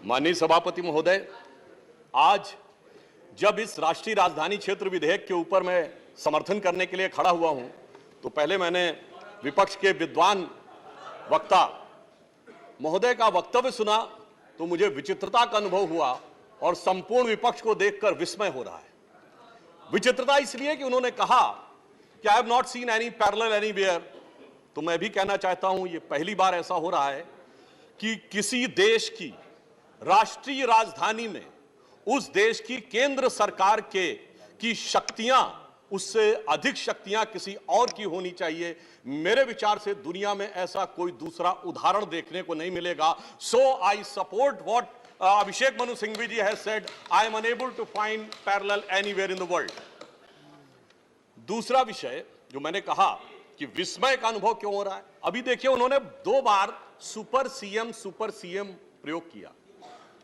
माननीय सभापति महोदय, आज जब इस राष्ट्रीय राजधानी क्षेत्र विधेयक के ऊपर मैं समर्थन करने के लिए खड़ा हुआ हूं, तो पहले मैंने विपक्ष के विद्वान वक्ता महोदय का वक्तव्य सुना तो मुझे विचित्रता का अनुभव हुआ और संपूर्ण विपक्ष को देखकर विस्मय हो रहा है। विचित्रता इसलिए कि उन्होंने कहा कि I have not seen any parallel anywhere. तो मैं भी कहना चाहता हूं, ये पहली बार ऐसा हो रहा है कि किसी देश की राष्ट्रीय राजधानी में उस देश की केंद्र सरकार की शक्तियां उससे अधिक शक्तियां किसी और की होनी चाहिए। मेरे विचार से दुनिया में ऐसा कोई दूसरा उदाहरण देखने को नहीं मिलेगा। So I support what Abhishek Manu Singhvi ji has said, I am unable to find parallel anywhere in the world. दूसरा विषय जो मैंने कहा कि विस्मय का अनुभव क्यों हो रहा है, अभी देखिए उन्होंने 2 बार सुपर सीएम प्रयोग किया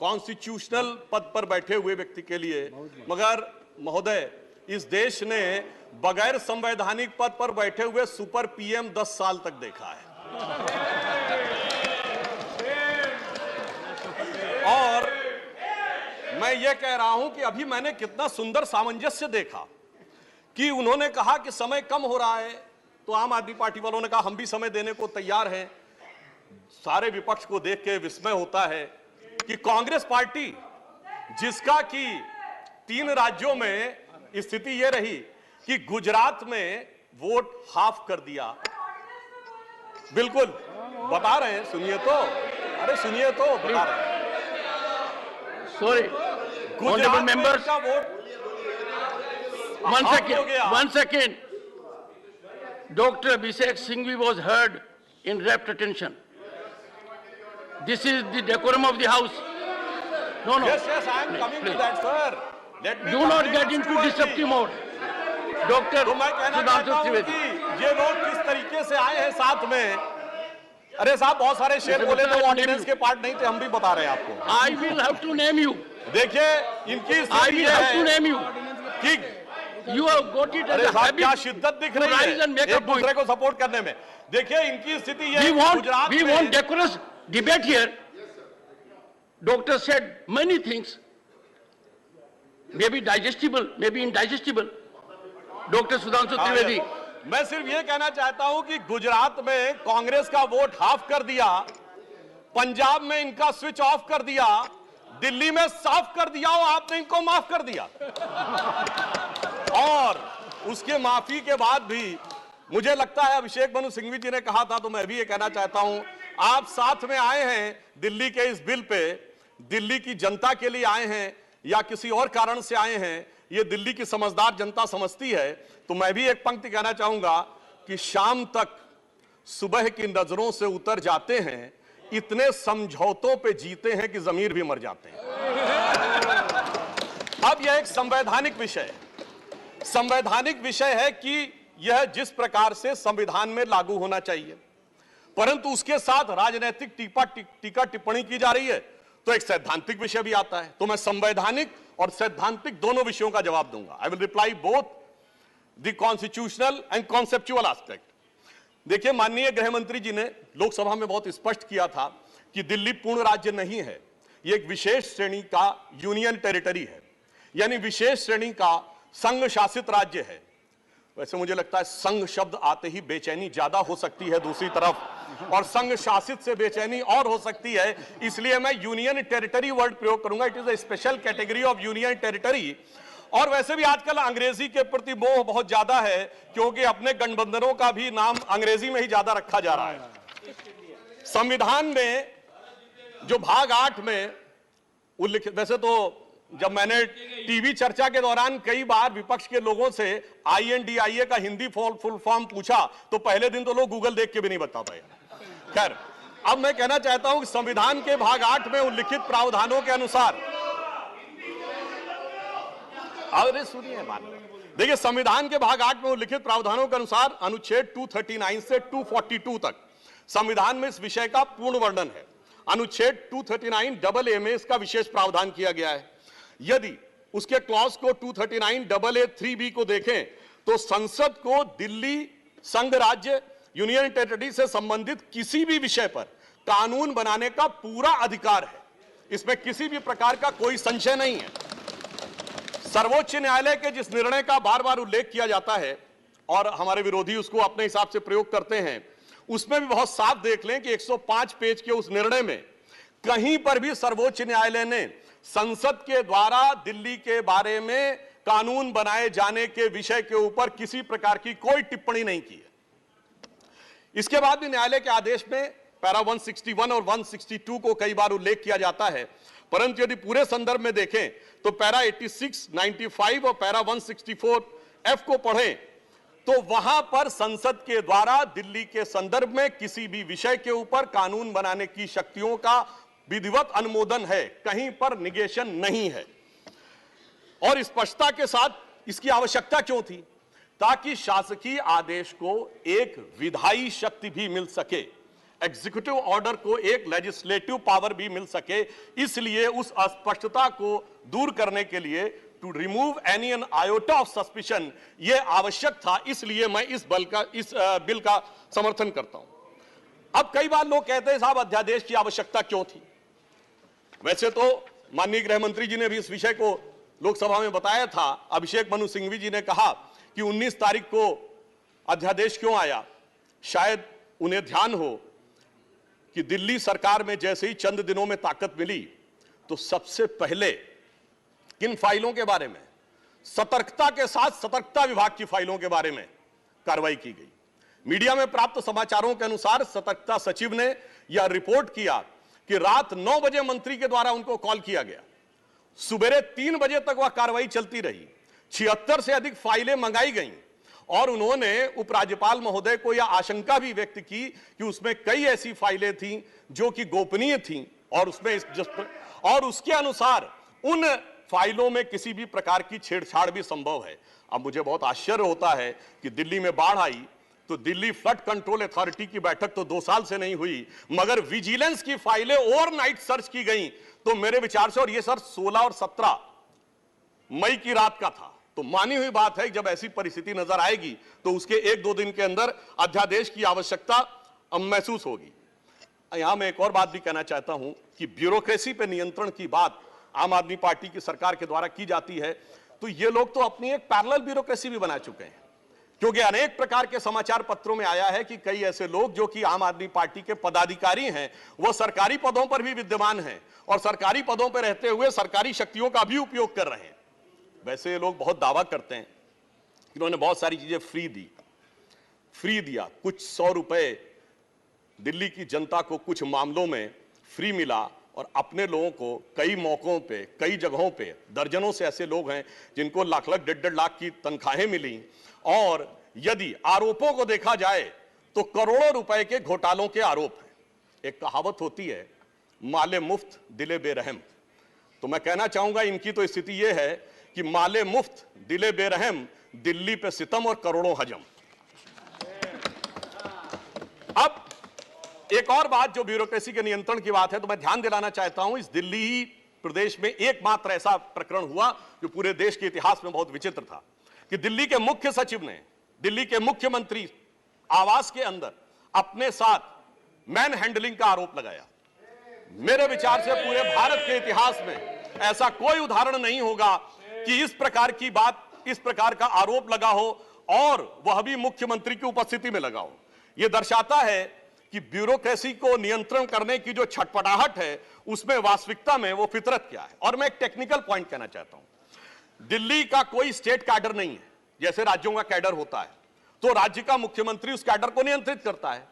कॉन्स्टिट्यूशनल पद पर बैठे हुए व्यक्ति के लिए, मगर महोदय इस देश ने बगैर संवैधानिक पद पर बैठे हुए सुपर पीएम 10 साल तक देखा है। और मैं ये कह रहा हूं कि अभी मैंने कितना सुंदर सामंजस्य देखा कि उन्होंने कहा कि समय कम हो रहा है, तो आम आदमी पार्टी वालों ने कहा हम भी समय देने को तैयार हैं। सारे विपक्ष को देख के विस्मय होता है कि कांग्रेस पार्टी, जिसका कि 3 राज्यों में स्थिति यह रही कि गुजरात में वोट हाफ कर दिया, बिल्कुल बता रहे हैं, सुनिए तो, अरे सुनिए तो, बता रहे हैं। सॉरी गुजरात मेंबर्स का vote one second. Dr. Abhishek Singhvi was heard in rapt attention. This is the decorum of the house. No. Yes, I am coming to that, sir. Let me do not get into disruptive mode. Dr. तो मैं कहना चाहता हूं कि ये लोग किस तरीके से आए हैं साथ में। अरे साहब बहुत सारे शेर बोले तो ऑर्डिनेंस के पार्ट नहीं थे, हम भी बता रहे हैं आपको। I will have to name you. देखिए इनकी I will have to name you. कि You have got it as a habit. क्या शिद्दत दिख रही है एक दूसरे को सपोर्ट करने में। देखिए इनकी स्थिति ये गुजरात में। We want decorous debate here. Doctor said many things, maybe digestible, maybe indigestible. Dr. Sudhanshu Trivedi. मैं सिर्फ ये कहना चाहता हूं कि गुजरात में कांग्रेस का वोट हाफ कर दिया, पंजाब में इनका स्विच ऑफ कर दिया, दिल्ली में साफ कर दिया और आपने इनको माफ कर दिया। और उसके माफी के बाद भी मुझे लगता है अभिषेक मनु सिंघवी जी ने कहा था, तो मैं भी ये कहना चाहता हूं, आप साथ में आए हैं दिल्ली के इस बिल पे, दिल्ली की जनता के लिए आए हैं या किसी और कारण से आए हैं, ये दिल्ली की समझदार जनता समझती है। तो मैं भी एक पंक्ति कहना चाहूंगा कि शाम तक सुबह की नजरों से उतर जाते हैं, इतने समझौतों पे जीते हैं कि जमीर भी मर जाते हैं। अब यह एक संवैधानिक विषय है कि यह जिस प्रकार से संविधान में लागू होना चाहिए, परंतु उसके साथ राजनीतिक टीका टिप्पणी की जा रही है, तो एक सैद्धांतिक विषय भी आता है। तो मैं संवैधानिक और सैद्धांतिक दोनों विषयों का जवाब दूंगा। I will reply both the constitutional and conceptual aspect. देखिए माननीय गृह मंत्री जी ने लोकसभा में बहुत स्पष्ट किया था कि दिल्ली पूर्ण राज्य नहीं है, यह एक विशेष श्रेणी का यूनियन टेरिटरी है, यानी विशेष श्रेणी का संघ शासित राज्य है। वैसे मुझे लगता है संघ शब्द आते ही बेचैनी ज्यादा हो सकती है दूसरी तरफ, और संघ शासित से बेचैनी और हो सकती है, इसलिए मैं यूनियन टेरिटरी वर्ड प्रयोग करूंगा। It is a special category of union territory. और वैसे भी आजकल अंग्रेजी के प्रति मोह बहुत ज्यादा है, क्योंकि अपने गठबंधनों का भी नाम अंग्रेजी में ही ज्यादा रखा जा रहा है। संविधान में जो भाग 8 में उल्लिखित, वैसे तो जब मैंने टीवी चर्चा के दौरान कई बार विपक्ष के लोगों से INDIA का हिंदी फुल फॉर्म पूछा, तो पहले दिन तो लोग गूगल देख के भी नहीं बता पाए। खैर, अब मैं कहना चाहता हूं कि संविधान के भाग 8 में उल्लिखित प्रावधानों के अनुसार, अरे सुनिए बात, देखिए संविधान के भाग 8 में उल्लिखित प्रावधानों के अनुसार अनुच्छेद 239 से 242 तक संविधान में इस विषय का पूर्ण वर्णन है। अनुच्छेद 239AA में इसका विशेष प्रावधान किया गया है। यदि उसके क्लॉज को 239AA3B को देखें तो संसद को दिल्ली संघ राज्य यूनियन टेरिटरी से संबंधित किसी भी विषय पर कानून बनाने का पूरा अधिकार है। इसमें किसी भी प्रकार का कोई संशय नहीं है। सर्वोच्च न्यायालय के जिस निर्णय का बार बार उल्लेख किया जाता है और हमारे विरोधी उसको अपने हिसाब से प्रयोग करते हैं, उसमें भी बहुत साफ देख लें कि 105 पेज के उस निर्णय में कहीं पर भी सर्वोच्च न्यायालय ने संसद के द्वारा दिल्ली के बारे में कानून बनाए जाने के विषय के ऊपर किसी प्रकार की कोई टिप्पणी नहीं की है। इसके बाद भी न्यायालय के आदेश में पैरा 161 और 162 को कई बार उल्लेख किया जाता है, परंतु यदि पूरे संदर्भ में देखें तो पैरा 86, 95 और पैरा 164F को पढ़ें तो वहां पर संसद के द्वारा दिल्ली के संदर्भ में किसी भी विषय के ऊपर कानून बनाने की शक्तियों का विधिवत अनुमोदन है, कहीं पर निगेशन नहीं है। और स्पष्टता के साथ इसकी आवश्यकता क्यों थी? ताकि शासकीय आदेश को एक विधायी शक्ति भी मिल सके, एग्जीक्यूटिव ऑर्डर को एक लेजिस्लेटिव पावर भी मिल सके। इसलिए उस अस्पष्टता को दूर करने के लिए to remove any an iota of suspicion यह आवश्यक था। इसलिए मैं इस बिल का समर्थन करता हूं। अब कई बार लोग कहते हैं साहब अध्यादेश की आवश्यकता क्यों थी? वैसे तो माननीय गृह मंत्री जी ने भी इस विषय को लोकसभा में बताया था। अभिषेक मनु सिंघवी जी ने कहा कि 19 तारीख को अध्यादेश क्यों आया। शायद उन्हें ध्यान हो कि दिल्ली सरकार में जैसे ही चंद दिनों में ताकत मिली तो सबसे पहले किन फाइलों के बारे में, सतर्कता के साथ सतर्कता विभाग की फाइलों के बारे में कार्रवाई की गई। मीडिया में प्राप्त समाचारों के अनुसार सतर्कता सचिव ने यह रिपोर्ट किया कि रात 9 बजे मंत्री के द्वारा उनको कॉल किया गया, सुबह 3 बजे तक वह कार्रवाई चलती रही, 76 से अधिक फाइलें मंगाई गईं और उन्होंने उपराज्यपाल महोदय को यह आशंका भी व्यक्त की कि उसमें कई ऐसी फाइलें थीं जो कि गोपनीय थीं और उसके अनुसार उन फाइलों में किसी भी प्रकार की छेड़छाड़ भी संभव है। अब मुझे बहुत आश्चर्य होता है कि दिल्ली में बाढ़ आई तो दिल्ली फ्लड कंट्रोल अथॉरिटी की बैठक तो 2 साल से नहीं हुई, मगर विजिलेंस की फाइलें ओवरनाइट सर्च की गई। तो मेरे विचार से, और ये सर 16 और 17 मई की रात का था, तो मानी हुई बात है जब ऐसी परिस्थिति नजर आएगी तो उसके 1-2 दिन के अंदर अध्यादेश की आवश्यकता महसूस होगी। यहां मैं एक और बात भी कहना चाहता हूं कि ब्यूरोक्रेसी पर नियंत्रण की बात आम आदमी पार्टी की सरकार के द्वारा की जाती है, तो ये लोग तो अपनी एक पैरेलल ब्यूरोक्रेसी भी बना चुके हैं, क्योंकि अनेक प्रकार के समाचार पत्रों में आया है कि कई ऐसे लोग जो कि आम आदमी पार्टी के पदाधिकारी हैं, वो सरकारी पदों पर भी विद्यमान हैं और सरकारी पदों पर रहते हुए सरकारी शक्तियों का भी उपयोग कर रहे हैं। वैसे ये लोग बहुत दावा करते हैं कि उन्होंने बहुत सारी चीजें फ्री दिया, कुछ 100 रुपए दिल्ली की जनता को कुछ मामलों में फ्री मिला और अपने लोगों को कई मौकों पे, कई जगहों पे, दर्जनों से ऐसे लोग हैं जिनको लाख लाख 1.5 लाख की तनख्वाहें मिली। और यदि आरोपों को देखा जाए तो करोड़ों रुपए के घोटालों के आरोप हैं। एक कहावत होती है, माले मुफ्त दिले बेरहम। तो मैं कहना चाहूंगा इनकी तो स्थिति यह है कि माले मुफ्त दिले बेरहम, दिल्ली पे सितम और करोड़ों हजम। अब एक और बात जो ब्यूरोक्रेसी के नियंत्रण की बात है, तो मैं ध्यान दिलाना चाहता हूं, इस दिल्ली प्रदेश में एकमात्र ऐसा प्रकरण हुआ जो पूरे देश के इतिहास में बहुत विचित्र था कि दिल्ली के मुख्य सचिव ने दिल्ली के मुख्यमंत्री आवास के अंदर अपने साथ मैन हैंडलिंग का आरोप लगाया। मेरे विचार से पूरे भारत के इतिहास में ऐसा कोई उदाहरण नहीं होगा कि इस प्रकार की बात, इस प्रकार का आरोप लगा हो और वह भी मुख्यमंत्री की उपस्थिति में लगा हो। यह दर्शाता है कि ब्यूरोक्रेसी को नियंत्रण करने की जो छटपटाहट है उसमें वास्तविकता में वो फितरत क्या है। और मैं एक टेक्निकल पॉइंट कहना चाहता हूं, दिल्ली का कोई स्टेट कैडर नहीं है, जैसे राज्यों का कैडर होता है तो राज्य का मुख्यमंत्री उस कैडर को नियंत्रित करता है।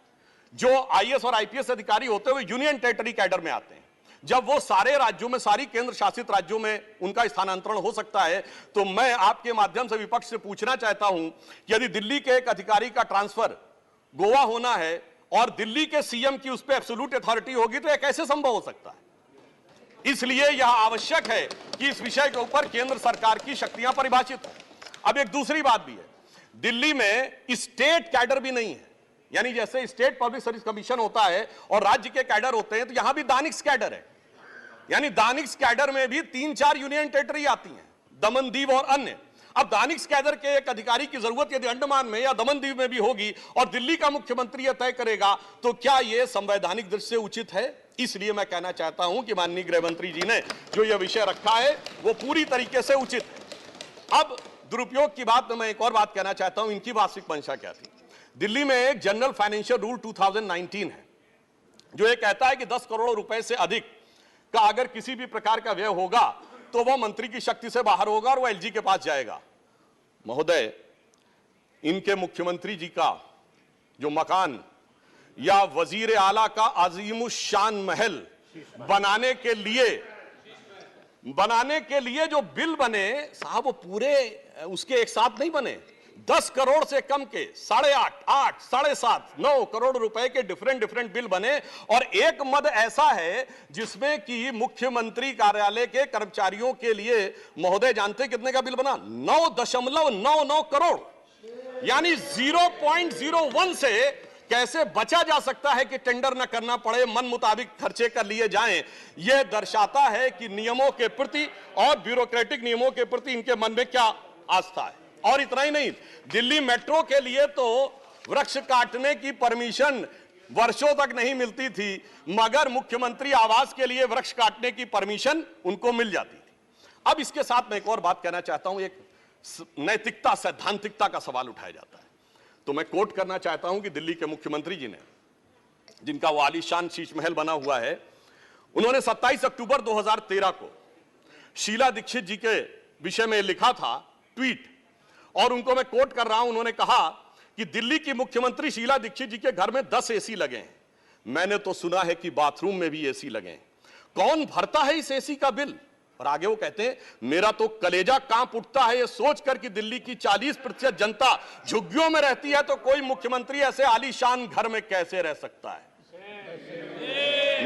जो आईएएस और आईपीएस अधिकारी होते हुए यूनियन टेरिटरी कैडर में आते हैं, जब वो सारे राज्यों में, सारी केंद्र शासित राज्यों में उनका स्थानांतरण हो सकता है, तो मैं आपके माध्यम से विपक्ष से पूछना चाहता हूं कि यदि दिल्ली के एक अधिकारी का ट्रांसफर गोवा होना है और दिल्ली के सीएम की उस पर एब्सोल्यूट अथॉरिटी होगी तो यह कैसे संभव हो सकता है? इसलिए यह आवश्यक है कि इस विषय के ऊपर केंद्र सरकार की शक्तियां परिभाषित हो। अब एक दूसरी बात भी है, दिल्ली में स्टेट कैडर भी नहीं है, यानी जैसे स्टेट पब्लिक सर्विस कमीशन होता है और राज्य के कैडर होते हैं, तो यहां भी दानिक्स कैडर है। यानी दानिक्स कैडर में भी 3-4 यूनियन टेरिटरी आती हैं, दमन दीव और अन्य। अब दानिक्स कैडर के एक अधिकारी की जरूरत यदि अंडमान में या दमन दीव में भी होगी और दिल्ली का मुख्यमंत्री यह तय करेगा, तो क्या यह संवैधानिक दृष्टि से उचित है? इसलिए मैं कहना चाहता हूं कि माननीय गृह मंत्री जी ने जो यह विषय रखा है वो पूरी तरीके से उचित है। अब दुरुपयोग की बात में मैं एक और बात कहना चाहता हूं, इनकी वास्तविक मंशा क्या थी। दिल्ली में एक जनरल फाइनेंशियल रूल 2019 है जो ये कहता है कि 10 करोड़ रुपए से अधिक का अगर किसी भी प्रकार का व्यय होगा तो वह मंत्री की शक्ति से बाहर होगा और वह एलजी के पास जाएगा। महोदय, इनके मुख्यमंत्री जी का जो मकान या वजीर आला का अजीमुशान महल बनाने के लिए जो बिल बने साहब, वो पूरे उसके एक साथ नहीं बने। 10 करोड़ से कम के 8.5, 8, 7.5, 9 करोड़ रुपए के डिफरेंट बिल बने और एक मद ऐसा है जिसमें कि मुख्यमंत्री कार्यालय के कर्मचारियों के लिए महोदय जानते कितने का बिल बना? 9.99 करोड़, यानी 0.01 से कैसे बचा जा सकता है कि टेंडर न करना पड़े, मन मुताबिक खर्चे कर लिए जाएं। यह दर्शाता है कि नियमों के प्रति और ब्यूरोक्रेटिक नियमों के प्रति इनके मन में क्या आस्था है। और इतना ही नहीं, दिल्ली मेट्रो के लिए तो वृक्ष काटने की परमिशन वर्षों तक नहीं मिलती थी, मगर मुख्यमंत्री आवास के लिए वृक्ष काटने की परमिशन उनको मिल जाती थी। अब इसके साथ मैं एक और बात कहना चाहता हूं, एक नैतिकता सैद्धांतिकता का सवाल उठाया जाता है। तो मैं कोट करना चाहता हूं कि दिल्ली के मुख्यमंत्री जी ने, जिनका वो आलीशान शीश महल बना हुआ है, उन्होंने 27 अक्टूबर 2013 को शीला दीक्षित जी के विषय में लिखा था ट्वीट, और उनको मैं कोट कर रहा हूं। उन्होंने कहा कि दिल्ली की मुख्यमंत्री शीला दीक्षित जी के घर में 10 एसी लगे हैं। मैंने तो सुना है कि बाथरूम में भी एसी लगे हैं। कौन भरता है इस एसी का बिल? और आगे वो कहते हैं, मेरा तो कलेजा कांप उठता है ये सोचकर कि दिल्ली की 40% जनता झुग्गियों में रहती है, तो कोई मुख्यमंत्री ऐसे आलीशान घर में कैसे रह सकता है।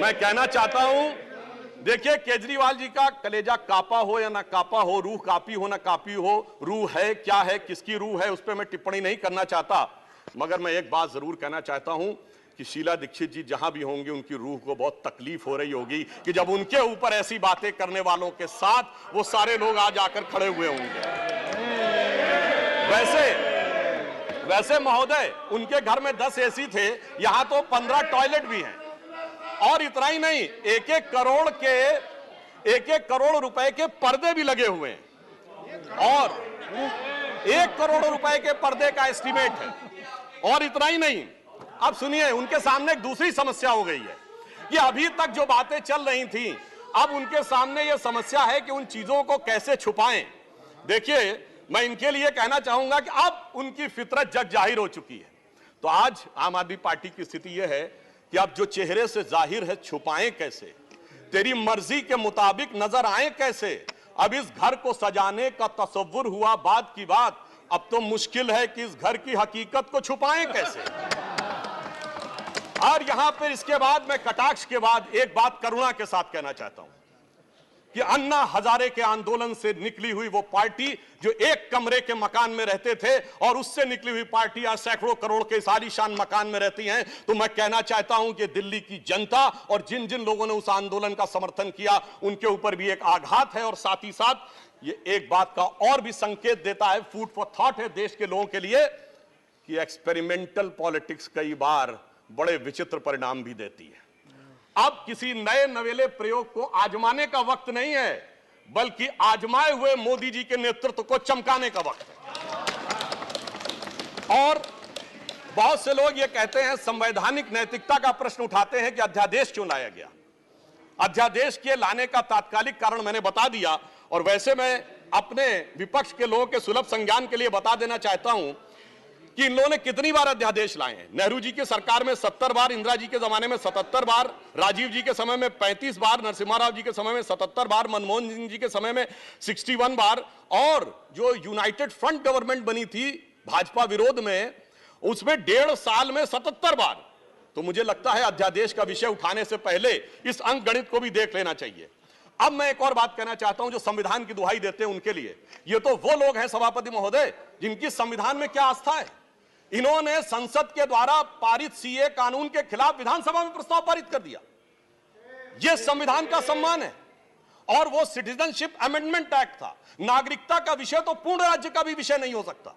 मैं कहना चाहता हूं, देखिए, केजरीवाल जी का कलेजा कापा हो या ना कापा हो, रूह कापी हो ना कापी हो, रूह है क्या है, किसकी रूह है, उस पर मैं टिप्पणी नहीं करना चाहता, मगर मैं एक बात जरूर कहना चाहता हूं कि शीला दीक्षित जी जहां भी होंगे उनकी रूह को बहुत तकलीफ हो रही होगी कि जब उनके ऊपर ऐसी बातें करने वालों के साथ वो सारे लोग आज आकर खड़े हुए होंगे। वैसे महोदय, उनके घर में 10 एसी थे, यहां तो 15 टॉयलेट भी हैं। और इतना ही नहीं, 1-1 करोड़ रुपए के पर्दे भी लगे हुए हैं, और 1 करोड़ रुपए के पर्दे का एस्टीमेट है। और इतना ही नहीं, अब सुनिए, उनके सामने एक दूसरी समस्या हो गई है कि अभी तक जो बातें चल रही थी, अब उनके सामने यह समस्या है कि उन चीजों को कैसे छुपाएं। देखिए, मैं इनके लिए कहना चाहूंगा कि अब उनकी फितरत जग जाहिर हो चुकी है। तो आज आम आदमी पार्टी की स्थिति यह है कि अब जो चेहरे से जाहिर है छुपाएं कैसे, तेरी मर्जी के मुताबिक नजर आए कैसे। अब इस घर को सजाने का तसव्वुर हुआ बात की बात, अब तो मुश्किल है कि इस घर की हकीकत को छुपाएं कैसे। और यहां पर इसके बाद मैं कटाक्ष के बाद एक बात करुणा के साथ कहना चाहता हूं कि अन्ना हजारे के आंदोलन से निकली हुई वो पार्टी जो एक कमरे के मकान में रहते थे, और उससे निकली हुई पार्टी आज सैकड़ों करोड़ के आलीशान मकान में रहती हैं। तो मैं कहना चाहता हूं कि दिल्ली की जनता और जिन जिन लोगों ने उस आंदोलन का समर्थन किया, उनके ऊपर भी एक आघात है। और साथ ही साथ ये एक बात का और भी संकेत देता है, फूड फॉर थॉट है देश के लोगों के लिए, कि एक्सपेरिमेंटल पॉलिटिक्स कई बार बड़े विचित्र परिणाम भी देती है। अब किसी नए नवेले प्रयोग को आजमाने का वक्त नहीं है, बल्कि आजमाए हुए मोदी जी के नेतृत्व को चमकाने का वक्त है। और बहुत से लोग ये कहते हैं, संवैधानिक नैतिकता का प्रश्न उठाते हैं कि अध्यादेश क्यों लाया गया। अध्यादेश के लाने का तात्कालिक कारण मैंने बता दिया, और वैसे मैं अपने विपक्ष के लोगों के सुलभ संज्ञान के लिए बता देना चाहता हूं कि इन लोगों ने कितनी बार अध्यादेश लाए हैं। नेहरू जी के सरकार में 70 बार, इंदिरा जी के जमाने में 77 बार, राजीव जी के समय में 35 बार, नरसिम्हा राव जी के समय में 77 बार, मनमोहन सिंह जी के समय में 61 बार, और जो यूनाइटेड फ्रंट गवर्नमेंट बनी थी भाजपा विरोध में, उसमें 1.5 साल में 77 बार। तो मुझे लगता है अध्यादेश का विषय उठाने से पहले इस अंक गणित को भी देख लेना चाहिए। अब मैं एक और बात कहना चाहता हूं, जो संविधान की दुहाई देते हैं उनके लिए, ये तो वो लोग हैं सभापति महोदय जिनकी संविधान में क्या आस्था है। इन्होंने संसद के द्वारा पारित सीए कानून के खिलाफ विधानसभा में प्रस्ताव पारित कर दिया। यह संविधान का सम्मान है। और वो सिटीजनशिप अमेंडमेंट एक्ट था। नागरिकता का विषय तो पूर्ण राज्य का भी विषय नहीं हो सकता।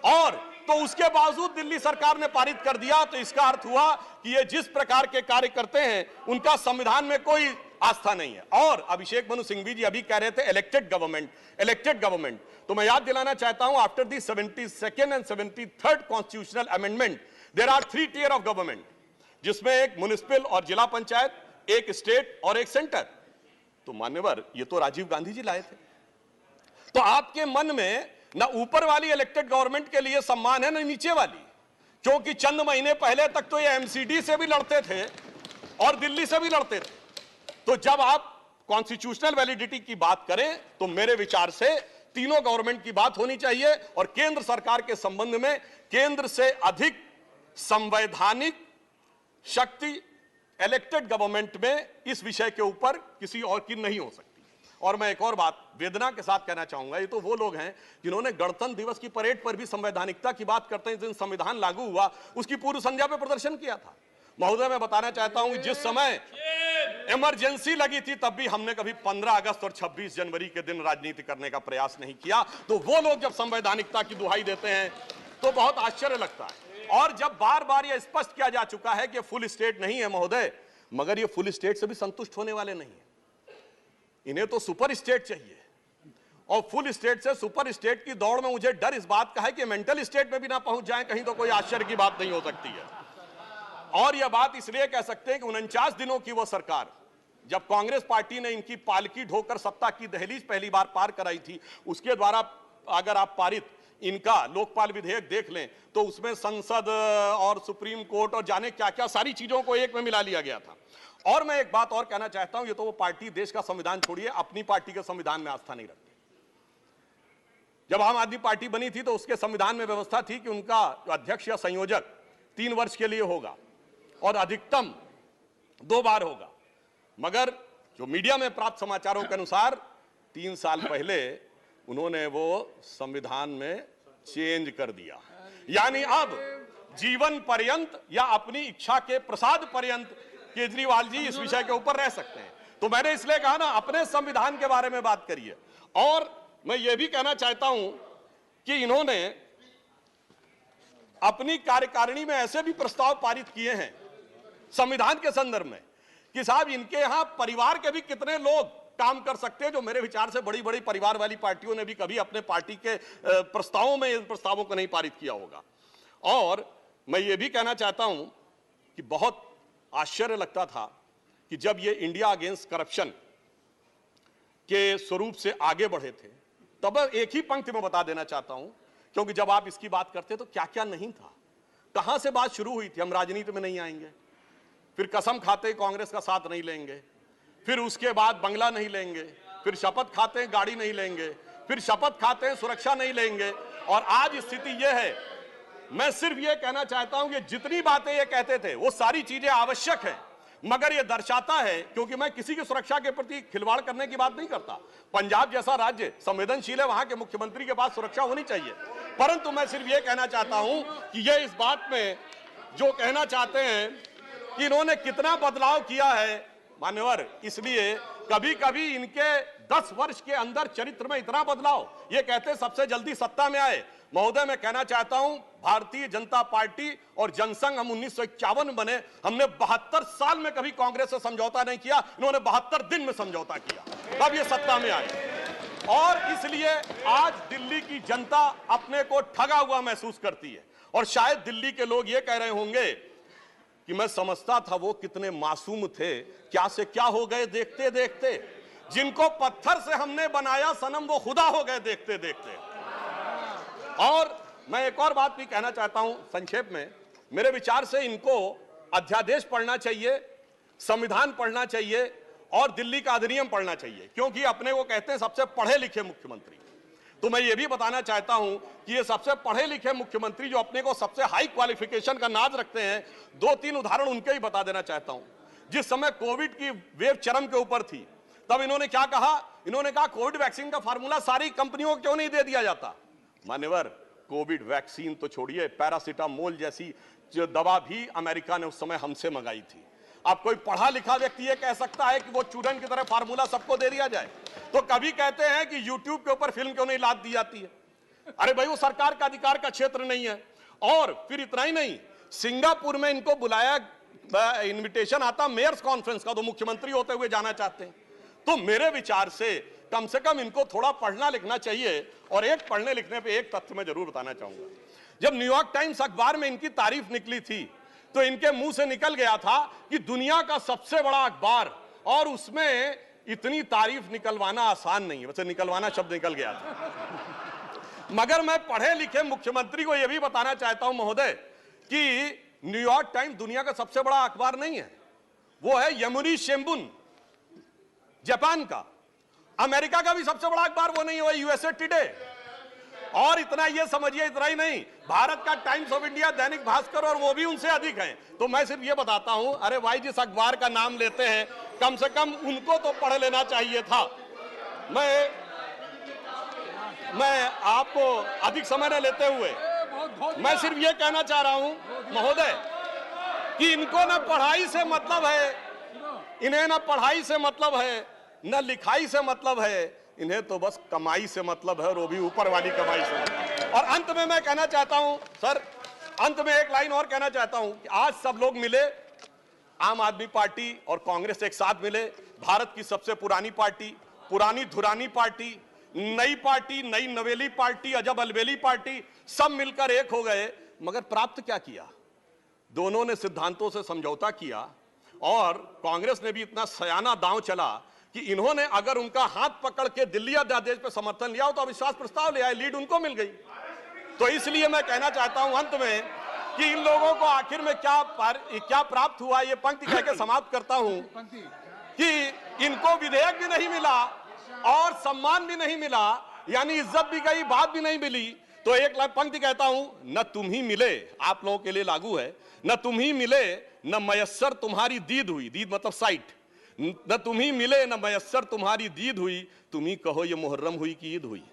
और तो उसके बावजूद दिल्ली सरकार ने पारित कर दिया। तो इसका अर्थ हुआ कि ये जिस प्रकार के कार्य करते हैं उनका संविधान में कोई आस्था नहीं है। और अभिषेक मनु सिंघवी जी अभी कह रहे थे इलेक्टेड गवर्नमेंट, तो मैं याद दिलाना चाहता हूं after the 72nd and 73rd constitutional amendment there are 3 tier of government, जिसमें एक म्युनिसिपल और जिला पंचायत, एक स्टेट और एक सेंटर। तो मान्यवर ये तो राजीव गांधी जी लाए थे। तो आपके मन में ना ऊपर वाली इलेक्टेड गवर्नमेंट के लिए सम्मान है ना नीचे वाली, क्योंकि चंद महीने पहले तक तो ये एमसीडी से भी लड़ते थे और दिल्ली से भी लड़ते थे। तो जब आप कॉन्स्टिट्यूशनल वैलिडिटी की बात करें तो मेरे विचार से तीनों गवर्नमेंट की बात होनी चाहिए और केंद्र सरकार के संबंध में केंद्र से अधिक संवैधानिक शक्ति इलेक्टेड गवर्नमेंट में इस विषय के ऊपर किसी और की नहीं हो सकती। और मैं एक और बात वेदना के साथ कहना चाहूंगा, ये तो वो लोग हैं जिन्होंने गणतंत्र दिवस की परेड पर भी संवैधानिकता की बात करते हैं, जिस दिन संविधान लागू हुआ उसकी पूर्व संध्या पे प्रदर्शन किया था। महोदय मैं बताना चाहता हूं कि जिस समय इमरजेंसी लगी थी तब भी हमने कभी 15 अगस्त और 26 जनवरी के दिन राजनीति करने का प्रयास नहीं किया। तो वो लोग जब संवैधानिकता की दुहाई देते हैं तो बहुत आश्चर्य लगता है। और जब बार बार यह स्पष्ट किया जा चुका है कि फुल स्टेट नहीं है महोदय, मगर ये फुल स्टेट से भी संतुष्ट होने वाले नहीं है, इन्हें तो सुपर स्टेट चाहिए। और फुल स्टेट से सुपर स्टेट की दौड़ में मुझे डर इस बात का है कि मेंटल स्टेट में भी ना पहुंच जाएं कहीं, तो कोई आश्चर्य की बात नहीं हो सकती है। और यह बात इसलिए कह सकते हैं कि 49 दिनों की वो सरकार, जब कांग्रेस पार्टी ने इनकी पालकी ढोकर सत्ता की दहलीज पहली बार पार कराई थी, उसके द्वारा अगर आप पारित इनका लोकपाल विधेयक देख लें तो उसमें संसद और सुप्रीम कोर्ट और जाने क्या क्या सारी चीजों को एक में मिला लिया गया था। और मैं एक बात और कहना चाहता हूं, ये तो वो पार्टी देश का संविधान छोड़िए अपनी पार्टी के संविधान में आस्था नहीं रखती। जब आम आदमी पार्टी बनी थी तो उसके संविधान में व्यवस्था थी कि उनका अध्यक्ष या संयोजक 3 वर्ष के लिए होगा और अधिकतम 2 बार होगा। मगर जो मीडिया में प्राप्त समाचारों के अनुसार 3 साल पहले उन्होंने वो संविधान में चेंज कर दिया, यानी अब जीवन पर्यंत या अपनी इच्छा के प्रसाद पर्यंत केजरीवाल जी इस विषय के ऊपर रह सकते हैं। तो मैंने इसलिए कहा ना, अपने संविधान के बारे में बात करिए। और मैं ये भी कहना चाहता हूं कि इन्होंने अपनी कार्यकारिणी में ऐसे भी प्रस्ताव पारित किए हैं संविधान के संदर्भ में कि साहब इनके यहां परिवार के भी कितने लोग काम कर सकते हैं, जो मेरे विचार से बड़ी बड़ी परिवार वाली पार्टियों ने भी कभी अपने पार्टी के प्रस्तावों में इन प्रस्तावों को नहीं पारित किया होगा। और मैं ये भी कहना चाहता हूं कि बहुत आश्चर्य लगता था कि जब ये इंडिया अगेंस्ट करप्शन के स्वरूप से आगे बढ़े थे, तब एक ही पंक्ति में बता देना चाहता हूं, क्योंकि जब आप इसकी बात करते तो क्या क्या नहीं था, कहां से बात शुरू हुई थी, हम राजनीति में नहीं आएंगे, फिर कसम खाते कांग्रेस का साथ नहीं लेंगे, फिर उसके बाद बंगला नहीं लेंगे, फिर शपथ खाते गाड़ी नहीं लेंगे, फिर शपथ खाते सुरक्षा नहीं लेंगे, और आज स्थिति यह है। मैं सिर्फ यह कहना चाहता हूं कि जितनी बातें ये कहते थे वो सारी चीजें आवश्यक हैं, मगर यह दर्शाता है, क्योंकि मैं किसी की सुरक्षा के प्रति खिलवाड़ करने की बात नहीं करता, पंजाब जैसा राज्य संवेदनशील है, वहां के मुख्यमंत्री के पास सुरक्षा होनी चाहिए, परंतु मैं सिर्फ यह कहना चाहता हूं कि यह इस बात में जो कहना चाहते हैं कि इन्होंने कितना बदलाव किया है मान्यवर, इसलिए कभी कभी इनके 10 वर्ष के अंदर चरित्र में इतना बदलाव, ये कहते सबसे जल्दी सत्ता में आए। महोदय मैं कहना चाहता हूं, भारतीय जनता पार्टी और जनसंघ हम 1951 में बने, हमने 72 साल में कभी कांग्रेस से समझौता नहीं किया, इन्होंने 72 दिन में समझौता किया, तब ये सत्ता में आए। और इसलिए आज दिल्ली की जनता अपने को ठगा हुआ महसूस करती है, और शायद दिल्ली के लोग ये कह रहे होंगे कि मैं समझता था वो कितने मासूम थे, क्या से क्या हो गए देखते देखते, जिनको पत्थर से हमने बनाया सनम वो खुदा हो गए देखते देखते। और मैं एक और बात भी कहना चाहता हूं संक्षेप में, मेरे विचार से इनको अध्यादेश पढ़ना चाहिए, संविधान पढ़ना चाहिए और दिल्ली का अधिनियम पढ़ना चाहिए, क्योंकि अपने को कहते हैं सबसे पढ़े लिखे मुख्यमंत्री। तो मैं ये भी बताना चाहता हूं कि ये सबसे पढ़े लिखे मुख्यमंत्री जो अपने को सबसे हाई क्वालिफिकेशन का नाज रखते हैं, 2-3 उदाहरण उनके ही बता देना चाहता हूं। जिस समय कोविड की वेव चरम के ऊपर थी, तब इन्होंने क्या कहा, इन्होंने कहा कोविड वैक्सीन का फार्मूला सारी कंपनियों को क्यों नहीं दे दिया जाता। मान्यवर, कोविड वैक्सीन तो छोड़िए, पैरासीटामोल जैसी जो दवा भी अमेरिका ने उस समय हमसे मंगाई थी। अब कोई पढ़ा लिखा व्यक्ति ये कह सकता है कि वो चूरन की तरह फार्मूला सबको दे दिया जाए। तो कभी कहते हैं कि YouTube के ऊपर फिल्म क्यों नहीं लाद दी जाती है। अरे भाई, वो सरकार का अधिकार का क्षेत्र नहीं है। और फिर इतना ही नहीं, सिंगापुर में इनको बुलाया, इनविटेशन आता मेयर्स कॉन्फ्रेंस का, तो मुख्यमंत्री होते हुए जाना चाहते हैं। तो मेरे विचार से कम इनको थोड़ा पढ़ना लिखना चाहिए। और एक पढ़ने लिखने पे एक तथ्य मैं जरूर बताना चाहूंगा। जब न्यूयॉर्क टाइम्स अखबार में इनकी तारीफ निकली थी तो इनके मुंह से निकल गया था कि दुनिया का सबसे बड़ा अखबार, और उसमें इतनी तारीफ निकलवाना आसान नहीं है। वैसे निकलवाना शब्द निकल गया था, मगर मैं पढ़े लिखे मुख्यमंत्री को यह भी बताना चाहता हूं महोदय कि न्यूयॉर्क टाइम्स दुनिया का सबसे बड़ा अखबार नहीं है, वो है यमुनी शिंबुन जापान का। अमेरिका का भी सबसे बड़ा अखबार वो नहीं है, वो यूएसए टुडे। और इतना ये समझिए, इतना ही नहीं, भारत का times of India, Dainik Bhaskar, और वो भी उनसे अधिक है। तो मैं सिर्फ ये बताता हूं, अरे भाई जिस अखबार का नाम लेते हैं कम से कम उनको तो पढ़ लेना चाहिए था। मैं आपको अधिक समय न लेते हुए मैं सिर्फ ये कहना चाह रहा हूं महोदय कि इनको न पढ़ाई से मतलब है, इन्हें न पढ़ाई से मतलब है, न लिखाई से मतलब है, इन्हें तो बस कमाई से मतलब है, और वो भी ऊपर वाली कमाई से। और अंत में मैं कहना चाहता हूं सर, अंत में एक लाइन और कहना चाहता हूं कि आज सब लोग मिले, आम आदमी पार्टी और कांग्रेस एक साथ मिले, भारत की सबसे पुरानी पार्टी, पुरानी धुरानी पार्टी, नई पार्टी, नई नवेली पार्टी, अजब अलबेली पार्टी, सब मिलकर एक हो गए। मगर प्राप्त क्या किया? दोनों ने सिद्धांतों से समझौता किया, और कांग्रेस ने भी इतना सयाना दांव चला कि इन्होंने अगर उनका हाथ पकड़ के दिल्ली अध्यादेश पर समर्थन लिया हो तो अविश्वास प्रस्ताव ले आए, लीड उनको मिल गई। तो इसलिए मैं कहना चाहता हूं अंत में कि इन लोगों को आखिर में क्या प्राप्त हुआ, ये पंक्ति कह के समाप्त करता हूं कि इनको विधेयक भी नहीं मिला और सम्मान भी नहीं मिला, यानी इज्जत भी गई, बात भी नहीं मिली। तो एक पंक्ति कहता हूं, न तुम ही मिले, आप लोगों के लिए लागू है, न तुम ही मिले न मयस्सर तुम्हारी दीद हुई, दीद मतलब साइट, न तुम ही मिले न मयस्सर तुम्हारी दीद हुई, तुम ही कहो ये मुहर्रम हुई कि ईद हुई।